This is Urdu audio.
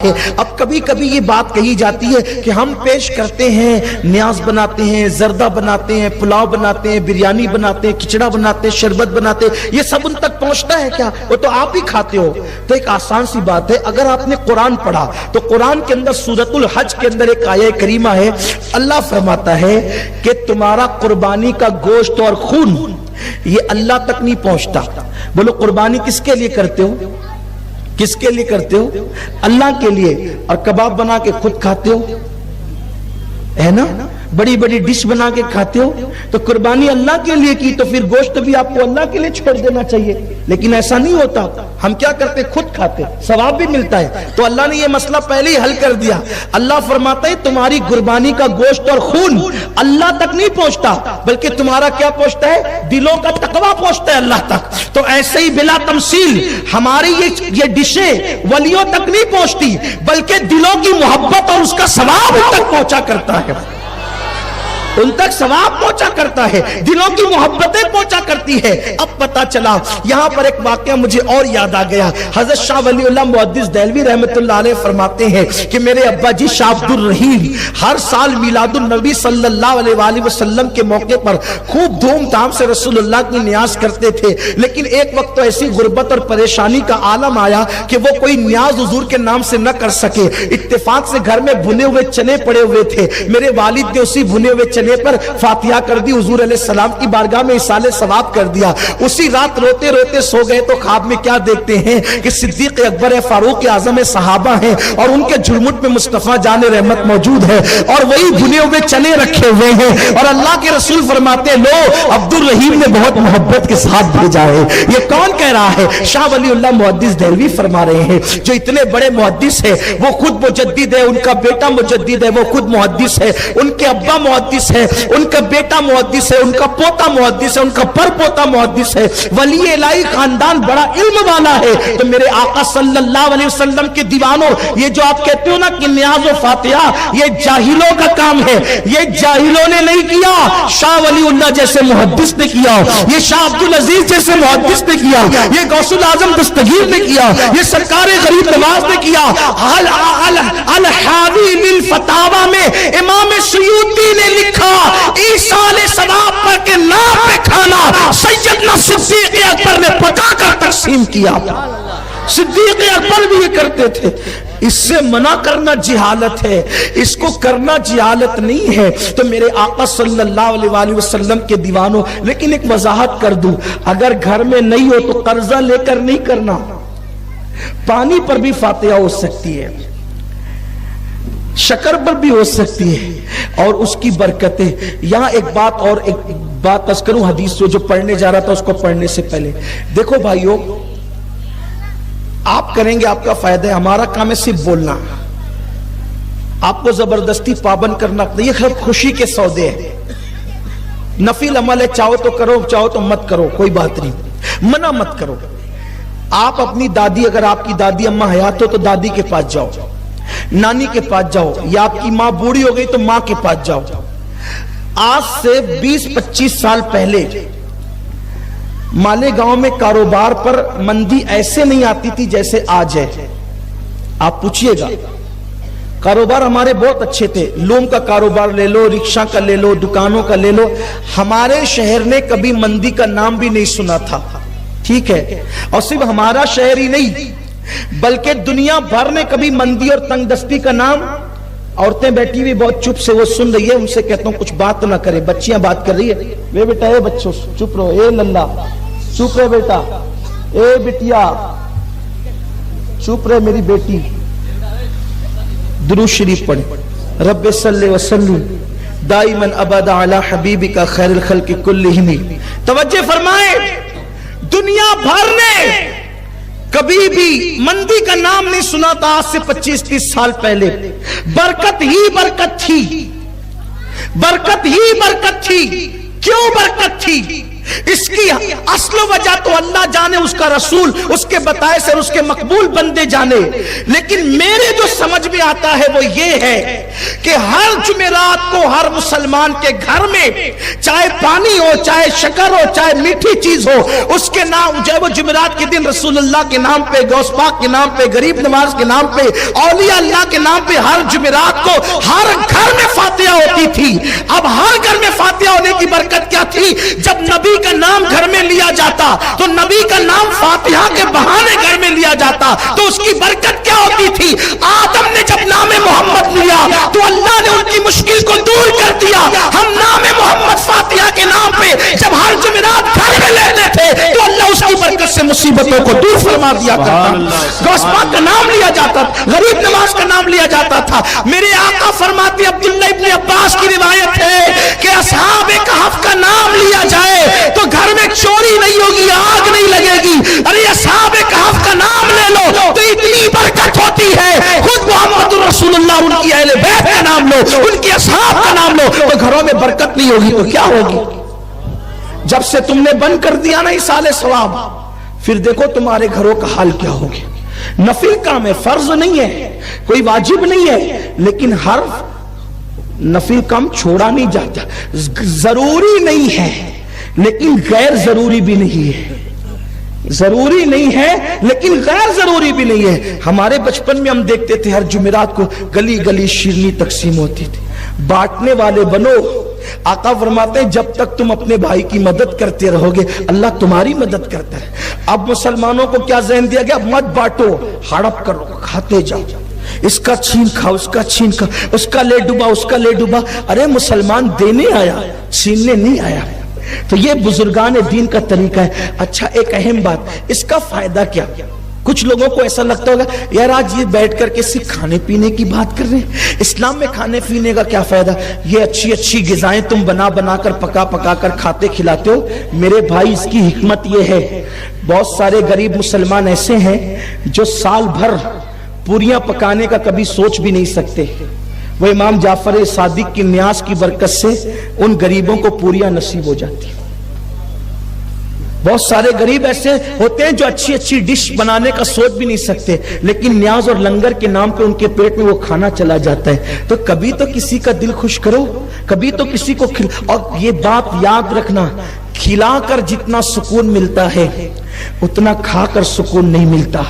اب کبھی کبھی یہ بات کہی جاتی ہے کہ ہم پیش کرتے ہیں، نیاز بناتے ہیں، زردہ بناتے ہیں، پلاؤ بناتے ہیں، بریانی بناتے ہیں، کھچڑا بناتے ہیں، شربت بناتے ہیں، یہ سب ان تک پہنچتا ہے کیا؟ وہ تو آپ ہی کھاتے ہو۔ تو ایک آسان سی بات ہے، اگر آپ نے قرآن پڑھا تو قرآن کے اندر سورۃ الحج کے اندر ایک آیہ کریمہ ہے، اللہ فرماتا ہے کہ تمہارا قربانی کا گوشت اور خون یہ اللہ تک نہیں پہنچتا۔ بولو قربانی کس کے لیے کرتے ہو؟ کس کے لیے کرتے ہو؟ اللہ کے لیے۔ اور کباب بنا کے خود کھاتے ہو، ہے نا؟ بڑی بڑی ڈش بنا کے کھاتے ہو، تو قربانی اللہ کے لیے کی تو پھر گوشت بھی آپ کو اللہ کے لیے چھوڑ دینا چاہیے، لیکن ایسا نہیں ہوتا۔ ہم کیا کرتے؟ خود کھاتے، ثواب بھی ملتا ہے۔ تو اللہ نے یہ مسئلہ پہلے ہی حل کر دیا۔ اللہ فرماتا ہے تمہاری قربانی کا گوشت اور خون اللہ تک نہیں پہنچتا، بلکہ تمہارا کیا پہنچتا ہے؟ دلوں کا تقویٰ پہنچتا ہے اللہ تک۔ تو ایسے ہی بلا تمثیل ہماری یہ ڈشیں ولیوں تک نہیں پہنچتی، بلکہ دلوں کی محبت اور اس کا ثواب ان تک پہنچا کرتا ہے، ان تک ثواب پہنچا کرتا ہے، دلوں کی محبتیں پہنچا کرتی ہے۔ اب پتا چلا، یہاں پر ایک واقعہ مجھے اور یاد آ گیا۔ حضرت شاہ ولی اللہ محدث دہلوی رحمت اللہ علیہ فرماتے ہیں کہ میرے ابا جی شاہ عبد الرحیم ہر سال میلاد النبی صلی اللہ علیہ وآلہ وسلم کے موقع پر خوب دھوم دھام سے رسول اللہ کی نیاز کرتے تھے، لیکن ایک وقت تو ایسی غربت اور پریشانی کا عالم آیا کہ وہ کوئی نیاز حضور کے نام سے نہ کر سکے۔ اتفاق سے گھر میں بھنے ہوئے چنے پڑے ہوئے تھے، میرے والد نے اسی بھنے ہوئے چنے پر فاتحہ کر دی، حضور علیہ السلام کی بارگاہ میں اصال ثواب کر دیا۔ اسی رات روتے روتے سو گئے تو خواب میں کیا دیکھتے ہیں کہ صدیق اکبر فاروق اعظم صحابہ ہیں اور ان کے جھرمٹ میں مصطفیٰ جان رحمت موجود ہے اور وہی بھنے ہوئے چنے رکھے ہوئے ہیں، اور اللہ کے رسول فرماتے ہیں لو عبد الرحیم نے بہت محبت کے ساتھ بھیجا ہے۔ یہ کون کہہ رہا ہے؟ شاہ ولی اللہ محدث دہلوی فرما رہے ہیں، جو اتنے بڑے محدث ہیں، وہ خود مجدد ہے، ان کا بیٹا مجدد ہے، وہ خود محدث ہے، ان کے ابا محدث ہے، ان کا بیٹا محدث ہے، ان کا پوتا محدث ہے، ان کا پر پوتا محدث ہے، ولی الہی خاندان بڑا علم والا ہے۔ تو میرے آقا صلی اللہ علیہ وسلم کے دیوانوں، یہ جو آپ کہتے ہو نا کہ نیاز و فاتحہ یہ جاہلوں کا کام ہے، یہ جاہلوں نے نہیں کیا، شاہ ولی اللہ جیسے محدث نے کیا، یہ شاہ عبد العزیز جیسے محدث نے کیا، یہ غوث العظم دستگیر نے کیا، یہ سرکار غریب نواز نے کیا۔ الحاوی للفتاوی میں امام سیوطی نے لکھا ایصال ثواب پر کے نام پہ کھانا سیدنا صدیق اکبر نے پکا کر تقسیم کیا۔ صدیق اکبر بھی یہ کرتے تھے۔ اس سے منع کرنا جہالت ہے، اس کو کرنا جہالت نہیں ہے۔ تو میرے آقا صلی اللہ علیہ وآلہ وسلم کے دیوانوں، لیکن ایک وضاحت کر دوں، اگر گھر میں نہیں ہو تو قرضہ لے کر نہیں کرنا، پانی پر بھی فاتحہ ہو سکتی ہے، شکر پر بھی ہو سکتی ہے، اور اس کی برکتیں۔ یہاں ایک بات عرض کروں، حدیث جو پڑھنے جا رہا تھا اس کو پڑھنے سے پہلے دیکھو بھائیو، آپ کریں گے آپ کا فائدہ ہے، ہمارا کام ہے صرف بولنا، آپ کو زبردستی پابند کرنا، یہ سب خوشی کے سودے ہیں، نفل عمل ہے، چاہو تو کرو چاہو تو مت کرو، کوئی بات نہیں، منع مت کرو۔ آپ اپنی دادی، اگر آپ کی دادی اماں حیات ہو تو دادی کے پاس جاؤ، نانی کے پاس جاؤ، یا آپ کی ماں بوڑھی ہو گئی تو ماں کے پاس جاؤ۔ آج سے 20-25 سال پہلے مالیگاؤں میں کاروبار پر مندی ایسے نہیں آتی تھی جیسے آج ہے۔ آپ پوچھئے گا، کاروبار ہمارے بہت اچھے تھے، لوم کا کاروبار لے لو، رکشہ کا لے لو، دکانوں کا لے لو، ہمارے شہر نے کبھی مندی کا نام بھی نہیں سنا تھا، ٹھیک ہے؟ اور صرف ہمارا شہر ہی نہیں بلکہ دنیا بھر میں کبھی مندی اور تنگ دستی کا نام، عورتیں بیٹھی ہوئی بہت چپ سے وہ سن رہی ہے، ان سے کہتا ہوں کچھ بات نہ کرے، بچیاں بات کر رہی ہے، اے بیٹا اے بچوں چپ رہو، اے للہ چپ رہے بیٹا، اے بٹیا چپ رہے میری بیٹی۔ درود شریف پڑھیں، رب صلی وسلم دائما ابدا علی حبیبک خیر الخلق کلہم۔ توجہ فرمائیں، دنیا بھر نے کبھی بھی مندی کا نام نہیں سنا تھا آج سے 25-30 سال پہلے۔ برکت ہی برکت تھی، برکت ہی برکت تھی۔ کیوں برکت تھی؟ اس کی اصل وجہ تو اللہ جانے، اس کا رسول، اس کے بتائے سے اس کے مقبول بندے جانے، لیکن میرے جو سمجھ میں آتا ہے وہ یہ ہے کہ ہر جمعرات کو ہر مسلمان کے گھر میں چاہے پانی ہو، چاہے شکر ہو، چاہے میٹھی چیز ہو، اس کے نام جو ہے وہ جمعرات کے دن رسول اللہ کے نام پہ، غوث پاک کے نام پہ، غریب نواز کے نام پہ، اولیاء اللہ کے نام پہ ہر جمعرات کو ہر گھر میں فاتحہ ہوتی تھی۔ اب ہر گھر میں فاتحہ ہونے کی برکت کیا تھی؟ جب نبی کا نام گھر میں لیا جاتا تو نبی کا نام فاتحہ کے بہانے گھر میں لیا جاتا تو اس کی برکت کیا ہوتی تھی؟ آدم نے جب نام محمد لیا تو اللہ نے ان کی مشکل کو دور کر دیا۔ ہم نام محمد فاتحہ کے نام پہ جب ہر جمعرات گھر میں لیتے تھے تو اللہ اس کی برکت سے مصیبتوں کو دور فرما دیا کرتا۔ غوث پاک کا نام لیا جاتا، غریب نواز کا نام لیا جاتا تھا۔ میرے آقا فرماتے، عبداللہ ابن عباس کی روایت ہے کہ اصحاب کہف کا نام لیا جائے تو گھر میں چوری نہیں ہوگی، آگ نہیں لگے گی۔ ارے اصحاب کہف کا نام لے لو تو اتنی برکت ہوتی ہے۔ خود محمد رسول اللہ، ان کی اہل بیت کا نام لو، ان کے اصحاب کا نام لو تو گھروں میں برکت نہیں ہوگی تو کیا ہوگی؟ جب سے تم نے بند کر دیا نا ایصال ثواب، پھر دیکھو تمہارے گھروں کا حال کیا ہوگی۔ نفل کام ہے، فرض نہیں ہے، کوئی واجب نہیں ہے، لیکن ہر نفل کام چھوڑا نہیں جاتا۔ ضروری نہیں ہے لیکن غیر ضروری بھی نہیں ہے، ضروری نہیں ہے لیکن غیر ضروری بھی نہیں ہے۔ ہمارے بچپن میں ہم دیکھتے تھے ہر جمعرات کو گلی گلی شیرنی تقسیم ہوتی تھی، بانٹنے والے بنو۔ آقا فرماتے ہیں جب تک تم اپنے بھائی کی مدد کرتے رہو گے اللہ تمہاری مدد کرتا ہے۔ اب مسلمانوں کو کیا ذہن دیا گیا؟ مت بانٹو، ہڑپ کرو، کھاتے جاؤ، اس کا چھین کھا، اس کا چھین کھا، اس کا لے ڈوبا، اس کا لے ڈوبا۔ ارے مسلمان دینے آیا، چھیننے نہیں آیا۔ تو یہ بزرگان دین کا طریقہ ہے۔ اچھا ایک اہم بات، اس کا فائدہ کیا؟ کچھ لوگوں کو ایسا لگتا ہوگا یار آج یہ بیٹھ کر کے صرف کھانے پینے کی بات کر رہے ہیں، اسلام میں کھانے پینے کا کیا فائدہ؟ یہ اچھی اچھی غذائیں تم بنا بنا کر پکا پکا کر کھاتے کھلاتے ہو۔ میرے بھائی اس کی حکمت یہ ہے، بہت سارے غریب مسلمان ایسے ہیں جو سال بھر پوریاں پکانے کا کبھی سوچ بھی نہیں سکتے، وہ امام جعفر صادق کی نیاز کی برکت سے ان غریبوں کو پوریاں نصیب ہو جاتی۔ بہت سارے غریب ایسے ہوتے ہیں جو اچھی اچھی ڈش بنانے کا سوچ بھی نہیں سکتے، لیکن نیاز اور لنگر کے نام پہ ان کے پیٹ میں وہ کھانا چلا جاتا ہے۔ تو کبھی تو کسی کا دل خوش کرو، کبھی تو کسی کو اور یہ بات یاد رکھنا، کھلا کر جتنا سکون ملتا ہے اتنا کھا کر سکون نہیں ملتا۔